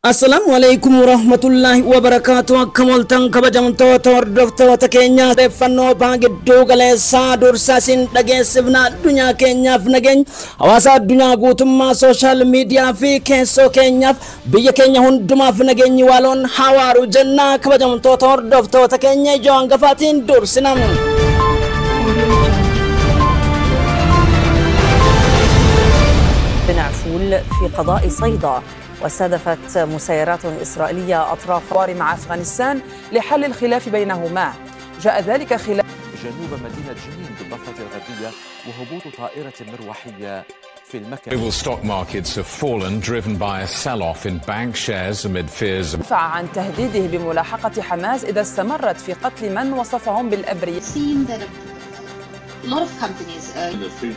Assalamu alaikum warahmatullahi wabarakatuh. Kamaltan kabajamtoota hordoftoota keenya odeeffannoo baagiddu galeessaa dursasin dhageessifna addunyaa keenyaaf nageenya hawaasa addunyaa guutummaa social media fi keessoo keenyaaf biyya keenya hundumaaf nageenyi waaloon hawaaru jennaa kabajamtoota hordoftoota keenya ijoo hangafaatiin dursinam. بنعفول في قضاء صيدا واستهدفت مسيرات إسرائيلية أطراف حوار مع أفغانستان لحل الخلاف بينهما. جاء ذلك خلال جنوب مدينة جنين بالضفة الغربية وهبوط طائرة مروحية في المكان. Global stock markets have fallen, driven by a sell-off in bank shares amid fears. دفع عن تهديده بملاحقة حماس إذا استمرت في قتل من وصفهم بالأبرياء. Seen that a lot of companies in the food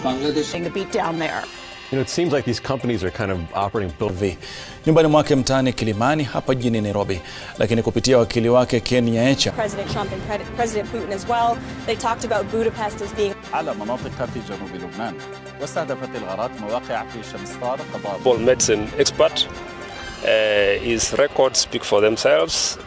Bangladesh the beat down there. It seems like these companies are kind of operating built. Nyumbani mwake mtaani Kilimani hapa jijini Nairobi, lakini kupitia wakili wake Ken Yaecha. President Trump and President Putin as well. They talked about Budapest as being على مناطق في جنوب لبنان واستهدفت الغارات مواقع في شمستار قضاء. All medicine expert. His records speak for themselves.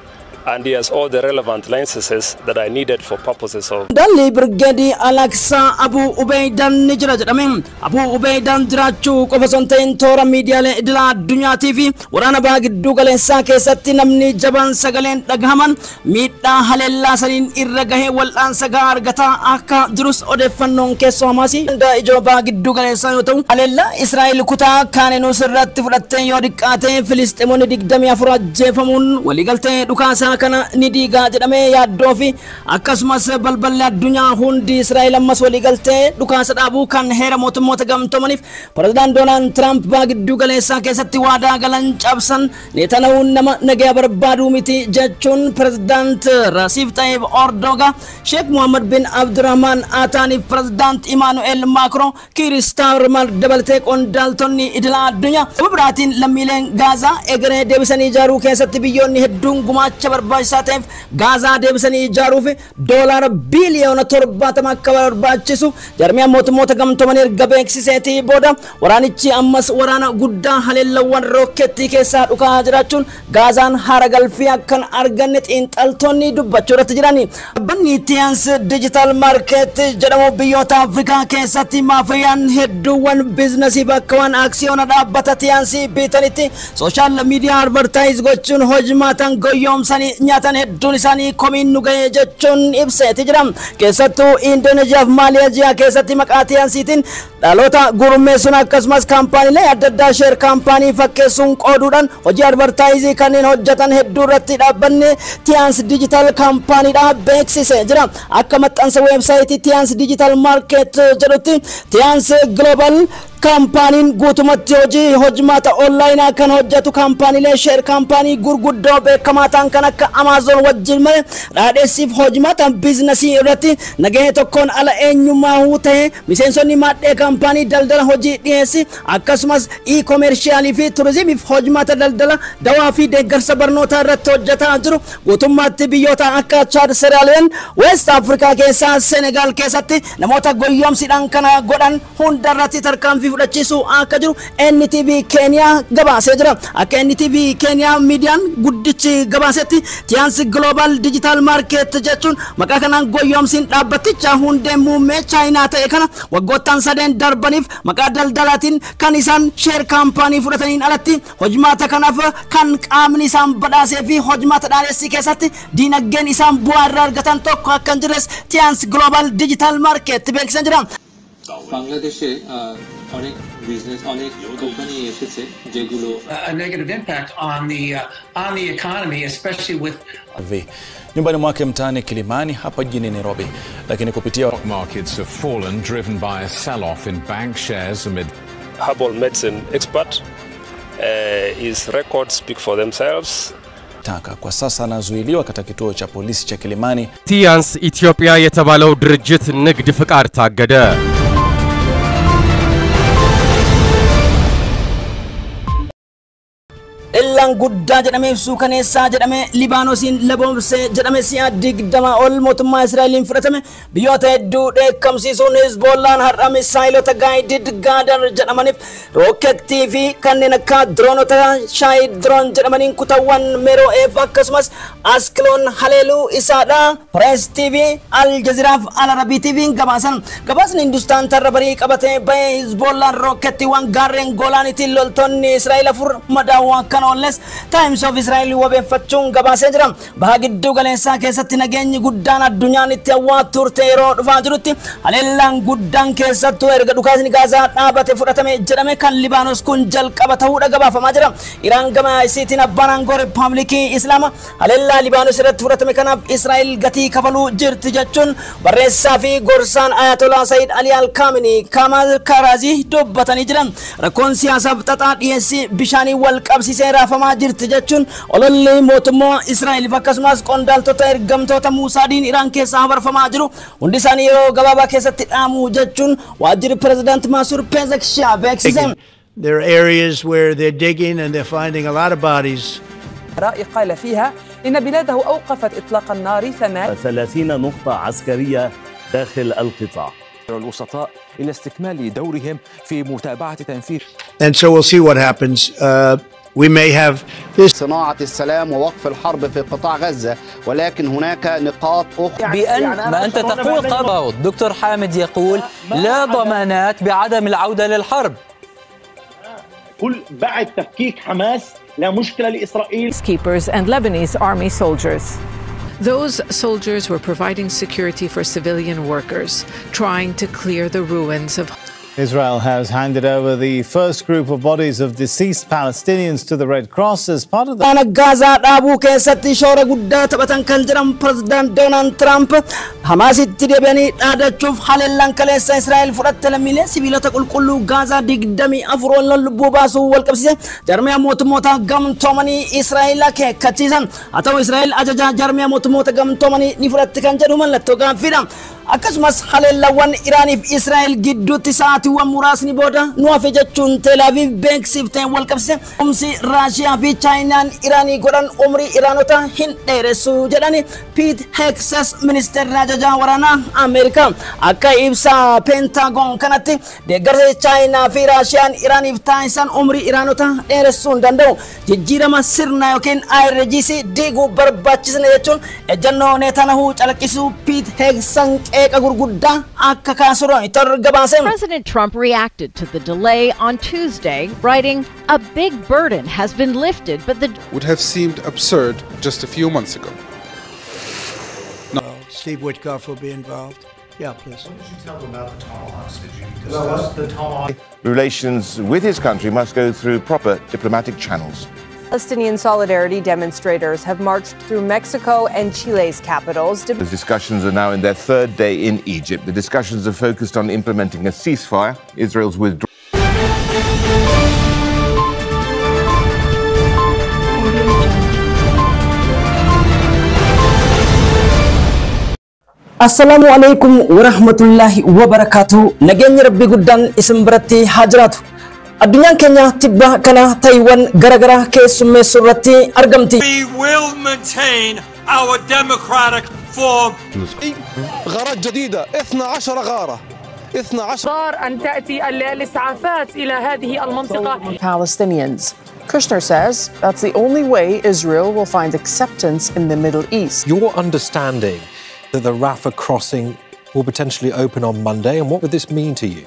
And he has all the relevant licenses that are needed for purposes of. Dali Brigade Alexa Abu Ubaidan Nijra Jadamin Abu Ubaidan Drachu Kofasontain Tora Media Idla Dunya TV Warana Bag Dugalesa Kesati Namni Jaban Sagalen Daghaman Mita Haleellaa Sanin Irragahe Wal Ansagar Gata Aka Drus Odefanon Kesomasi Da Ijo Bag Dugalesa Yotu Haleellaa Israel Kuta Kanenu Sirrat Furate Yodikate Filistemoni Digdamia Fura Jefamun Waligalte Dukasa kana nidiga jedhame yaaddoo fi akkasumas balballi addunyaa hundi Israa'el ammas waligalte dhukaasa dhaabuu kan heera mootummoota gamtoomaniif President Donald Trump baagiddu galeessaa keessatti waadaa galan cabsan Netanyahu nama nagaya barbaadu miti jechuun President Recep Tayyip Erdogan Sheikh Mohammed bin Abdurrahman Atani President Emmanuel Macron Kiristar Mar dabalatee qondaaltonni idila addunyaa biraatiin lammiileen Gaza egeree deebisanii ijaaruu keessatti biyyoonni hedduun gumaacha barbaachisateef Gaza deebisanii ijaaruuf $1 biliyoona 70 akka barbaachisu jarmiyaa mootummoota gamtoomanii erga beeksiseetii booda waraanichi ammas waraana guddaa haleellawwan rooketii keessaa dhukaa jiraachuun Gazaan haara galfii akkan arganne xiinxaltoonni dubbachuu irratti jirani. Dhaabbanni Tians Digital Market jedhamu biyyoota Afrikaa keessatti maafiyaan hedduuwwan biizinasii bakka waan aksiyoona dhaabbata Tians bitanitti sooshaal miidiyaa advertise gochuun hojimaatan goyoomsanii nyaatan hedduun isaanii komiin nu ga'ee jechuun ibseeti jira. Keessattuu Indoneeziyaa fi Maaleeziyaa keessatti maqaa Tiansiitiin dhaloota gurmeessuun akkasumas kaampaaniilee adda addaa sheer kaampaanii fakkeessuun qooduudhaan hojii advertaayizii kanneen hojjetan hedduu irratti dhaabbanni Tians Digital kaampaaniidha beeksisee jira. Akka maxxansa weebsaayitii Tians Digital Market jedhutti Tians Global kaampaaniin guutumatti hojimaata onlaayinaa kan hojjetu kaampaaniilee sheer kaampaanii gurguddoo beekamaa ta'an kan akka Amazon wajjin malee dhaadheessiif hojimaata biizinasii irratti nagahee tokkoon ala eenyummaa ta'e miseensonni maadhee kaampaanii daldala hojii dhiyeessi akkasumas e-commercialii fi turizimiif hojimaata daldala dawaa fi deeggarsa barnootaa irratti hojjetaa jiru. Guutummaatti biyyoota akka Chad, Sierra Leone, West Africa keessaa Senegal keessatti namoota goyoomsiidhaan kana godhan hundarratti tarkaanfii fudhachiisu akka jiru NTV Kenya gabaasee jira. Akka NTV Kenya miidiyaan guddichi gabaasetti Tians Global Digital Market jechuun maqaa kanaan goyoomsiin dhaabbaticha hundee muummee Chaayinaa ta'e kana waggoottan 3 darbaniif maqaa daldalaatiin kan isaan sheer kaampaanii fudhataniin alatti hojimaata kanaaf kan qaamni isaan badhaasee fi hojimaata dhaadheessii keessatti diinagdeen isaan bu'aa irraa argatan tokko akka hin jirres Tians Global Digital Market beeksisan jira. Bangladeshe অনেক বিজনেস অনেক কোম্পানি এসেছে যেগুলো a negative impact on the economy especially with nyumbani mwake mtaani Kilimani hapa jijini Nairobi, lakini kupitia Stock markets have fallen, driven by a sell-off in bank shares amid. Herbal medicine expert. His records speak for themselves. Kwa sasa anazuiliwa katika kituo cha polisi cha Kilimani. Tians Ethiopia የተባለው ድርጅት ንግድ ፍቃድ ታገደ። إلا haleellaan guddaa jedhamee suukaneessaa jedhamee Libaanoosiin laboomsee jedhamee si'a 20 ol mootummaa Israa'eliin fudhatame biyyoota hedduu dheekkamsiisuun Hizbollaan har'a misaayilota gaayidid gaadar jedhamaniif rooketii fi kanneen akka diroonota shaayid diroon jedhamaniin kutawwan meroo'eef akkasumas askiloon haleeluu isaadha. Press TV, Al Jazeera fi Al Arabii TV gabaasan. Gabaasni Hindustaan tarra barii qabatee bahee Hizbollaan rooketiiwwan gaarreen Goolaanitiin loltoonni Israa'el afur madaawaa kan oolles Times of Israel wabeeffachuun gabaasee jira. Baha gidduu galeessaa keessatti nageenyi guddaan addunyaan itti hawwaa turte yeroo dhufaa jirutti haleellaan guddaan keessattuu erga dhukaasni Gaazaa dhaabate fudhatame jedhame kan Libaanos kun jalqaba ta'uudha gabaafamaa jira. Iraan gama isiitiin abbaan aangoo Riippaabilikii Islaamaa haleellaa Libaanos irratti fudhatame kanaaf Israa'el gatii kafaluu jirti jechuun barreessaa fi gorsaan Ayatollah Sayyid Ali Al-Khamenei Kamal Karazi dubbatanii jiran. Rakkoon siyaasaaf xaxaa dhiyeessii bishaanii wal qabsiisee raafamaa jirti jechuun ololli mootummaa Israa'el akkasumas qondaaltota ergamtoota Muusaadiin Iraan keessaa habarfamaa jiru hundi isaanii yeroo gabaabaa keessatti dhaamu jechuun waajjirri pirezidaant Masur Pezeshkian beeksise. There are areas where they're digging and they're finding a lot of bodies. رأي قال فيها إن بلاده أوقفت إطلاق النار 30 نقطة عسكرية داخل القطاع. الوسطاء إلى استكمال دورهم في متابعة تنفيذ. And so we'll see what happens. We may have this. صناعة السلام ووقف الحرب في قطاع غزة ولكن هناك نقاط أخرى. بأن ما أنت تقول قبض دكتور حامد يقول لا ضمانات بعدم العودة للحرب. كل بعد تفكيك حماس لا مشكلة لإسرائيل. Peacekeepers and Lebanese army soldiers. Those soldiers were providing security for civilian workers, trying to clear the ruins of. Israel has handed over the first group of bodies of deceased Palestinians to the Red Cross as part of the. Ana Gaza dhaabuu keessatti shoora guddaa taphatan kan jiran President Donald Trump Hamaasitti deebi'anii dhaadachuuf haleellaan kaleessa Israa'el fudhatte lammiilee sibiilota qulqulluu Gaazaa 24 ol lubbuu baasuu wal qabsiise jarmiyaa mootummoota gamtoomanii Israa'el akeekkachiisan. Haa ta'u Israa'el ajajaa jarmiyaa mootummoota gamtoomanii ni fudhatte kan jedhu mallattoo gaaffiidha. Akkasumas haleellaawwan Iraaniif Israa'el gidduutti sa'aatiiwwan muraasni booda nu hafe jechuun Tel Aviv beeksifteen wal qabsiise. Humsi Raashiyaa fi Chaayinaan Iraanii godhan umrii Iraanota hin dheeressu jedhani Pete Hegseth ministeerri ajajaa waraanaa Ameerikaa akka ibsa Pentagon kanatti deeggarsa Chaayinaa fi Raashiyaan Iraaniif taasisan umrii Iraanota dheeressuu hin danda'u. Jijjiirama sirna yookiin IRGC diiguu barbaachisne jechuun ejjennoo Netanyahu calaqqisuu Pete Hegseth President Trump reacted to the delay on Tuesday, writing, "A big burden has been lifted, but the..." would have seemed absurd just a few months ago. No. Steve Witkoff will be involved. Yeah, please. What did you tell them about the tomahawks? Did you discuss the tomahawk? Relations with his country must go through proper diplomatic channels. Palestinian solidarity demonstrators have marched through Mexico and Chile's capitals. The discussions are now in their third day in Egypt. The discussions are focused on implementing a ceasefire, Israel's withdrawal. Assalamu alaikum wa rahmatullahi wa barakatuh. Nageenyi Rabbi guddaan isin biratti haa jiraatu. Addunyaan keenya tibba kana Taiwan garagara keessummeessuu irratti argamti. We will maintain our democratic form. غارات جديدة 12 غارة 12 أن تأتي الإسعافات إلى هذه المنطقة. Palestinians. Kushner says that's the only way Israel will find acceptance in the Middle East. Your understanding that the Rafah crossing will potentially open on Monday, and what would this mean to you?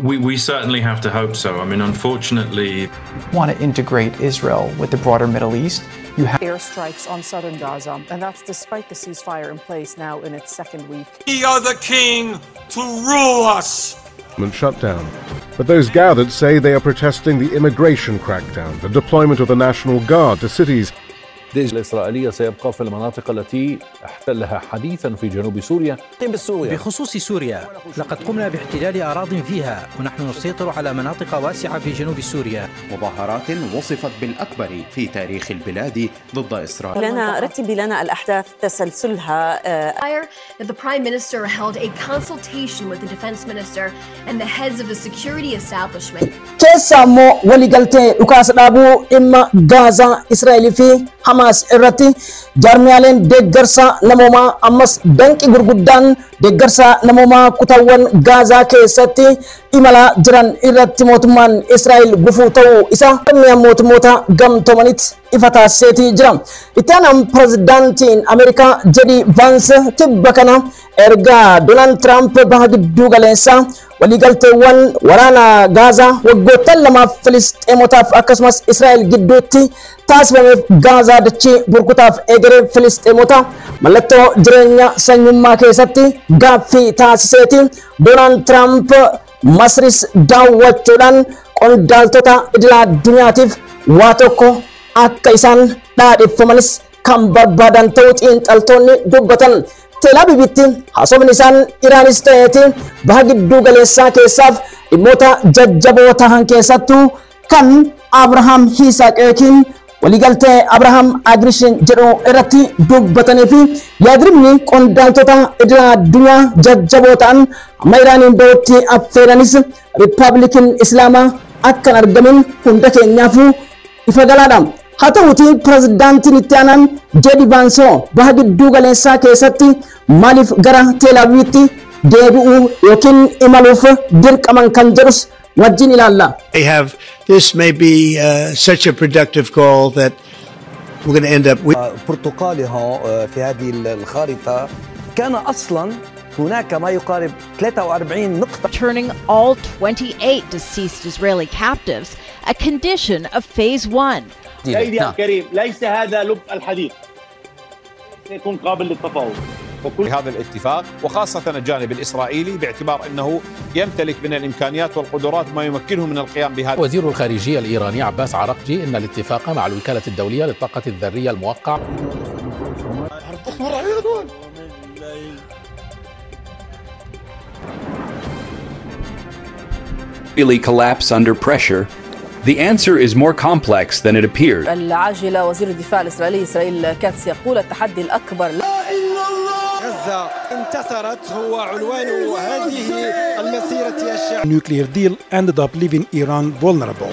We certainly have to hope so. I mean, unfortunately, want to integrate Israel with the broader Middle East. You have airstrikes on southern Gaza, and that's despite the ceasefire in place now in its second week. We are the king to rule us. Shut down. But those gathered say they are protesting the immigration crackdown, the deployment of the National Guard to cities. الإسرائيلية سيبقى في المناطق التي احتلها حديثا في جنوب سوريا. بخصوص سوريا لقد قمنا باحتلال أراضٍ فيها ونحن نسيطر على مناطق واسعة في جنوب سوريا. مظاهرات وصفت بالأكبر في تاريخ البلاد ضد إسرائيل. رتبي لنا الأحداث تسلسلها. The Prime Minister held a consultation with the Defense Minister and the heads of the security establishment. كيسامو وليغالتي لوكاس دابو إما غازا إسرائيل في حماس إرتي جارميالين ديغرسا نموما أمس دنكي غرغدان ديغرسا نموما كتاوان غازا كيستي إمالا جران إرتي موتمان إسرائيل غفوتو إسا ميا موتا غم تومانيت إفتا سيتي جرام إتانا برزيدانتين أمريكا جدي فانس تبكنا إرغا دونالد ترامب بهاد دوغاليسا وليغالتي وان ورانا غازا وغوتل لما فلسطيموتاف أكسماس إسرائيل جدوتي تاسبه غازا دچي بركوتاف اگري فلسطيموتا ملتو جرنيا سنيما كيساتي غافي تاسيتي دونالد ترامب مسرس داوچودان قندالتوتا ادلا دنياتيف واتوكو اكايسان دادفمنس كم بربادان توتين تلتوني دوبتن تلابي بيتين حسب نسان إيرانستيتي بهاجد دوغاليسا كيساف إموتا ججبوتا هن كيساتو كان أبراهام هيساك إيكين وليغالتي أبراهام أغريشن جرو إرتي دوبتني في يادرمني كوندالتوتا إدلا الدنيا ججبوتان ميرانين دوتي أفيرانيس ريبابليكن إسلاما أكن أرغمين هندك نافو إفغالادام هاتوتي برزيدانتي نتيانان جدي بانسو بهاجد دوغاليسا كيساتي ماليف غرا تيلابيتي ديبو يوكين إمالوف ديرك أمان كانجروس وجين إلى الله. This may be such a productive call that we're going to end up with. برتقالها في هذه الخارطة كان أصلا هناك ما يقارب 43 نقطة. Turning all 28 deceased Israeli captives a condition of phase 1. سيدي الكريم ليس هذا لب الحديث سيكون قابل للتفاوض. هذا الاتفاق وخاصة الجانب الإسرائيلي باعتبار أنه يمتلك من الإمكانيات والقدرات ما يمكنه من القيام بهذا. وزير الخارجية الإيراني عباس عراقجي إن الاتفاق مع الوكالة الدولية للطاقة الذرية الموقع really collapse under pressure. The answer is more complex than it appears. العاجلة وزير الدفاع الإسرائيلي إسرائيل كاتس يقول التحدي الأكبر غزة انتصرت هو عنوان هذه المسيرة الشعبية. Nuclear deal ended up leaving Iran vulnerable.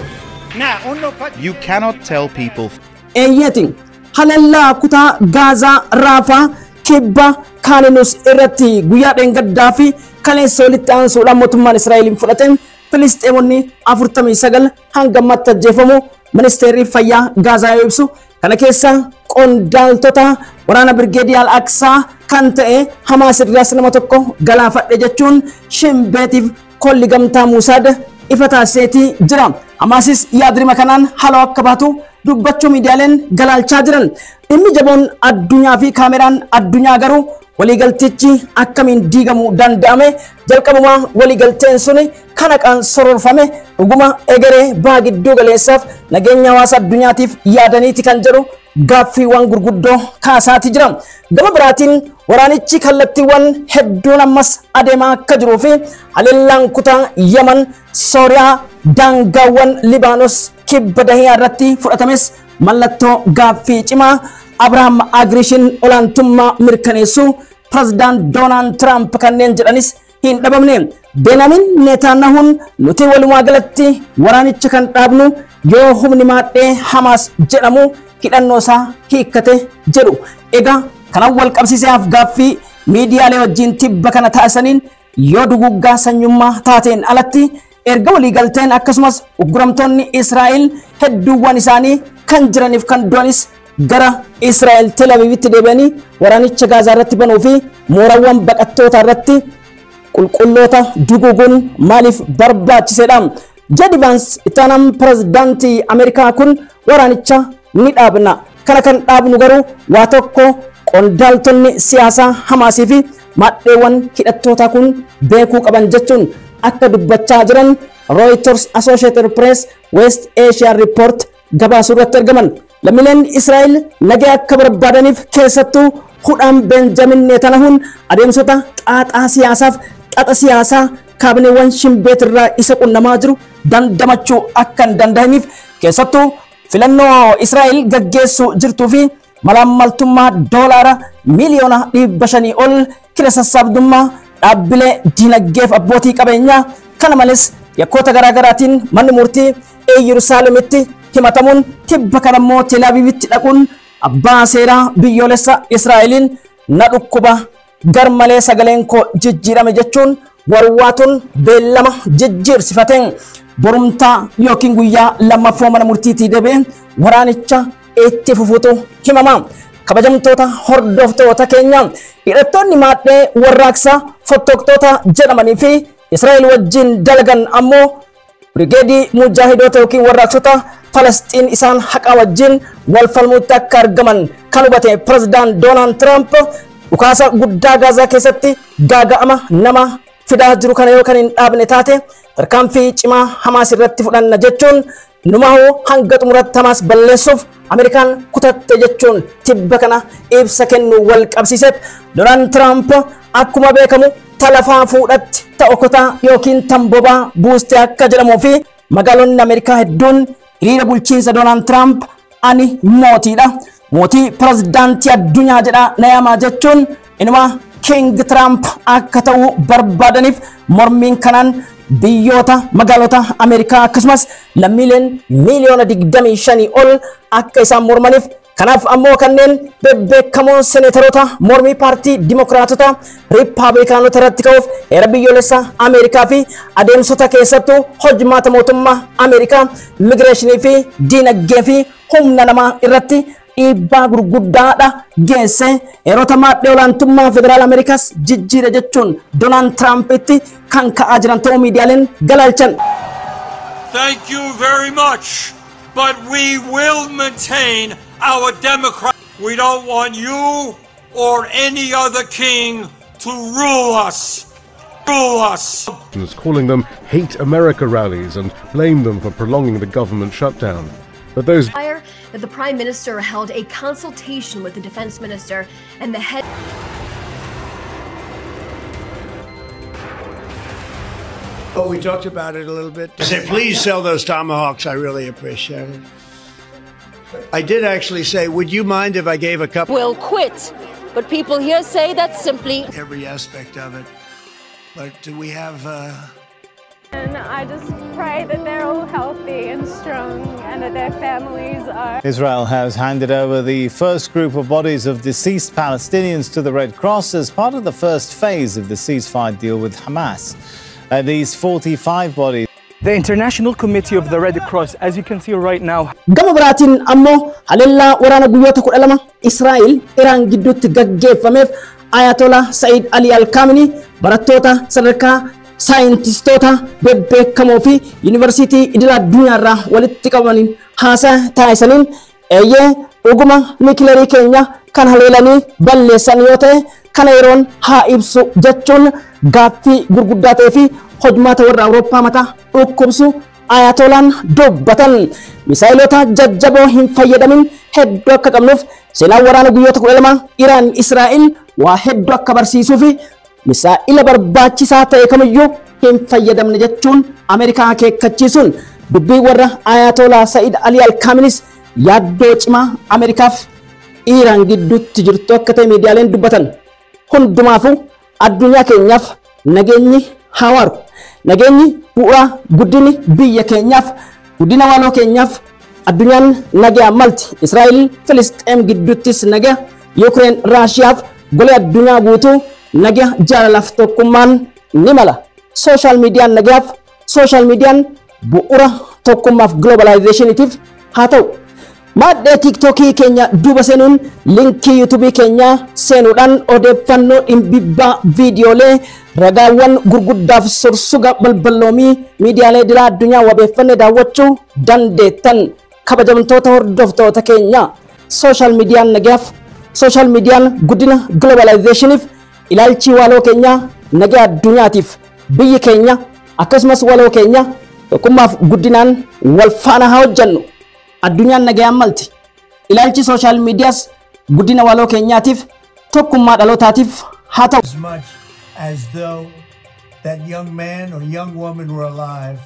You cannot tell people. Eyeting Haleellaa kutaa Gaazaa Raafaa kibba Kaanunus irratti guyyaa dheengaddaa fi kaleessa walitti aansuudhaan mootummaan Israa'eliin fudhateen Filisxeemonni 49 hanga mattajjeefamu ministeerri fayyaa Gaazaa yoo ibsu kana keessa qondaaltota waraana Birgeediyaal Aqsaa kan ta'e Hamaas irraas nama tokko galaafadhe jechuun Shimbeetiif kolli gamtaa Muusaad ifa taasiseetii jira. Hamaasis yaadrima kanaan haloo akka baatu dubbachuu miidiyaaleen galaalchaa jiran. Dhimmi jaboon addunyaa fi kaameraan addunyaa garuu waliigaltichi akkamiin diigamuu danda'ame jalqabuma waliigalteen suni kana kan sororfame dhuguma egeree baagidduu galeessaaf nageenya hawaasa addunyaatiif yaadaniiti kan jedhu gaaffiiwwan gurguddoo kaasaati jira. Gama biraatiin waraanichi kallattiiwwan hedduun ammas adeemaa akka jiruu fi haleellaan kutaa Yaman, Sooriyaa, daangaawwan Libaanos kibba dahiyaa irratti fudhatames mallattoo gaaffii cimaa Abrahaam Agrishin olaantummaa mirkaneessuu President Donald Trump kanneen jedhanis hin dhabamne. Benjamin Netanyahuun nuti walumaa galatti waraanicha kan dhaabnu yoo humni maadhee Hamaas jedhamu hidhannoo isaa hiikkate jedhu. Egaa kanan wal qabsiiseef gaaffii miidiyaalee wajjin tibba kana taasisaniin yoo duguggaa sanyummaa taateen alatti erga waliigalteen akkasumas uguramtoonni Israa'el hedduuwwan isaanii kan jiraniif kan du'anis gara Israa'el Tel Avivitti deebi'anii waraanicha Gaazaa irratti banuu fi moorawwan baqattoota irratti qulqulloota duguguun maaliif barbaachiseedha? J.D. Vance ittaanaan pirezidaantii Ameerikaa kun waraanicha ni dhaabna. Kana kan dhaabnu garuu waa tokko qondaaltonni siyaasaa Hamaasii fi maddeewwan hidhattoota kun beekuu qaban jechuun akka dubbachaa jiran Reuters, Associated Press, West Asia Report gabaasuu irratti argaman. lammiileen Israa'el nagaa akka barbaadaniif keessattuu hudhaan Benjamin Netanyahun adeemsota xaxaa siyaasaa kaabineewwan shimbeetirraa isa qunnamaa jiru dandamachuu akka hin danda'aniif keessattuu filannoo Israa'el gaggeessuu jirtuu fi malaammaltummaa doolaara miliyoona 500 ol kira sassaabdummaa dhaabbilee diinagdeef abbootii qabeenyaa kana malees yakkoota garaagaraatiin manni murtii Yerusaalemitti himatamuun tibba kanammoo Tel Aviivitti dhaquun abbaa seeraa biyyoolessa Israa'eliin na dhukkuba garmalee sagaleen koo jijjiirame jechuun warwaatuun beellama jijjiirsifateen borumtaa yookiin guyyaa lammaffoo mana murtiitii deebi'e waraanicha itti fufuutu himama. Kabajamtoota hordoftoota keenya hidhattoonni maadhee warraaqsaa fottoktoota jedhamanii fi Israa'el wajjin dalagan ammoo Brigeedii Mujaahidoota yookiin warraaqsota Falastiin isaan haqa wajjin wal falmuutti akka argaman kan hubate Pireezidaan Doonaald Tiraamp dhukaasa guddaa Gaazaa keessatti gaaga'ama nama fidaa jiru kana yoo kan hin dhaabne taate tarkaanfii cimaa Hamaas irratti fudhanna jechuun numahu hanga xumuratti Hamaas balleessuuf Amerikaan kutatte jechuun tibba kana ibsa kennu wal qabsiiseet Doonaald Tiraamp akkuma beekamu talafaa fuudhatti ta'okotaa yookiin tambobaa buustee akka jedhamuu fi magaalonni Ameerikaa hedduun hiriira bulchiinsa Doonaald Tiraamp ani mootiidha mootii pirezidaantii addunyaa jedha nayamaa jechuun inuma King Trump akka ta'u barbaadaniif mormiin kanaan biyyoota magaalota Ameerikaa akkasumas lammiileen miliyoona 25 ol akka isaan mormaniif kanaaf ammoo kanneen bebbeekamoon seneetaroota mormii paartii dimokiraatota riippaabilikaanota irratti ka'uuf heera biyyoolessa Ameerikaa fi adeemsota keessattuu hojmaata mootummaa Ameerikaa immigireeshinii fi diinagdee fi humna namaa irratti dhiibbaa gurguddaadha geesse yeroo maadhee olaantummaa federaal Ameerikaas jijjiira jechuun Doonaald Tiraampitti kan ka'aa jiran ta'uu miidiyaaleen galalchan. Thank you very much, but we will maintain our democracy. We don't want you or any other king to rule us. Calling them Hate America rallies and blame them for prolonging the government shutdown. But those that the Prime Minister held a consultation with the Defense Minister and the head. Oh, we talked about it a little bit. I said, please sell those Tomahawks. I really appreciate it. I did actually say, would you mind if I gave a couple? Will quit. But people here say that's simply every aspect of it. But do we have... And I just pray that they're all healthy and strong and that their families are... Israel has handed over the first group of bodies of deceased Palestinians to the Red Cross as part of the first phase of the ceasefire deal with Hamas. These 45 bodies... The International Committee of the Red Cross, as you can see right now... Gama biraatiin ammoo haleellaa waraana guyyoota 12 Israa'el Iraan gidduutti gaggeeffameef Ayatollah Said Ali Al-Khamenei barattoota sadarkaa saayintistoota bebbeekamoo fi yuunivarsiitii idil addunyaarraa walitti qabamaniin haasaa taasisaniin eeyyee dhuguma nikileerii keenya kan haleelanii balleessan yoo ta'e kana yeroon haa ibsu jechuun gaaffii gurguddaa ta'ee fi hojmaata warra Awurooppaa mataa dhukkubsu Ayatolaan dubbatan misaayilota jajjaboo hin fayyadamin hedduu akka qabnuuf seenaan waraana guyyoota 12 Iraan Israa'el waa hedduu akka barsiisuu fi misaa'ila barbaachisaa ta'e kamiyyuu hin fayyadamne jechuun Ameerikaa akeekkachiisuun dubbii warra Ayatollah Said Ali Al-Khamenei yaaddoo cimaa Ameerikaaf Iraan gidduutti jirtu akka ta'e miidiyaaleen dubbatan hundumaafuu addunyaa keenyaaf nageenyi hawaaru nageenyi bu'uura guddinni biyya keenyaaf guddina waloo keenyaaf addunyaan nagaa malti Israa'el Filisxeem gidduuttis nagaa Yuukireen Raashiyaaf golee addunyaa guutuu nagaa jaalalaaf tokkummaan ni mala social meediyaan nagaaf social meediyaan bu'uura tokkummaaf globalizationitiif haa ta'u maadhee tiktokii keenya duuba seenuun linkii yuutuubii keenya seenuudhaan odeeffannoo dhimbibbaa viidiyoolee ragaawwan gurguddaaf sursuga balballoomii miidiyaalee dilaa addunyaa wabeeffannee daawwachuu dandeettan kabajamtoota hordoftoota keenya social meediyaan nagaaf social meediyaan guddina globalizationiif ilaalchi waloo keenya nagaa addunyaatiif biyyi keenya akkasumas waloo keenya tokkummaaf guddinaan wal faana haa hojjannu addunyaan nagaan malti ilaalchi social medias guddina waloo keenyaatiif tokkummaa dhalootaatiif haa ta'u. As much as though that young man or young woman were alive.